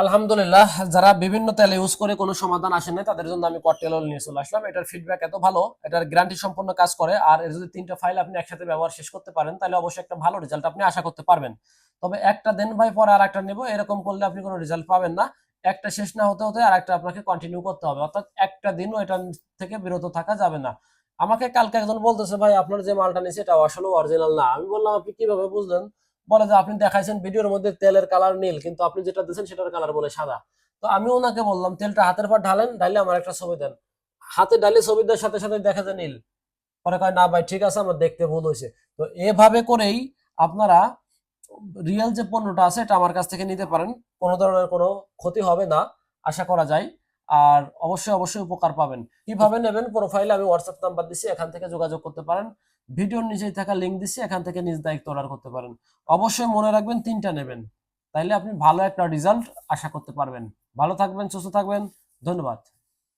আলহামদুলিল্লাহ, যারা বিভিন্ন তেল ইউজ করে কোনো সমাধান আসে না তাদের জন্য আমি ককটেল অয়েল নিয়ে চলে আসলাম। এটার ফিডব্যাক এত ভালো, এটার গ্যারান্টি সম্পন্ন কাজ করে। আর এর যদি 3টা ফাইল আপনি একসাথে ব্যবহার শেষ করতে পারেন তাহলে অবশ্যই একটা ভালো রেজাল্ট আপনি আশা করতে পারবেন। তবে একটা দেন ভাই পরে আর একটা নেবো এরকম করলে আপনি কোনো রেজাল্ট পাবেন না। একটা শেষ না হতে হতে আর একটা আপনাকে কন্টিনিউ করতে হবে, অর্থাৎ একটা দিনও এটা থেকে বিরত থাকা যাবে না। আমাকে কালকে একজন বলতেছে, ভাই আপনার যে মালটা নিয়েছে এটা আসলে অরিজিনাল না। আমি বললাম, আপনি কিভাবে বুঝলেন? বলে যে আপনি দেখাইছেন ভিডিওর মধ্যে তেলের কালার নীল, কিন্তু আপনি যেটা দিয়েছেন সেটার কালার বলে সাদা। তো আমি ওনাকে বললাম, তেলটা হাতের পর ঢালেন, ঢালে আমার একটা ছবি দেন। হাতে ডালে ছবি দেওয়ার সাথে সাথে দেখা যায় নীল। পরে কয়, না ভাই ঠিক আছে, আমার দেখতে ভুল হয়েছে। তো এভাবে করেই আপনারা রিয়েল যে পণ্যটা আছে এটা আমার কাছ থেকে নিতে পারেন। কোনো ধরনের কোনো ক্ষতি হবে না আশা করা যায়। আর অবশ্যই অবশ্যই উপকার পাবেন। কিভাবে নেবেন, প্রোফাইলে আমি হোয়াটসঅ্যাপ নাম্বার দিচ্ছি, এখান থেকে যোগাযোগ করতে পারেন। ভিডিওর নিচেই থাকা লিঙ্ক দিচ্ছি, এখান থেকে নিজ দায়িত্ব অর্ডার করতে পারেন। অবশ্যই মনে রাখবেন 3টা নেবেন, তাইলে আপনি ভালো একটা রেজাল্ট আশা করতে পারবেন। ভালো থাকবেন, সুস্থ থাকবেন। ধন্যবাদ।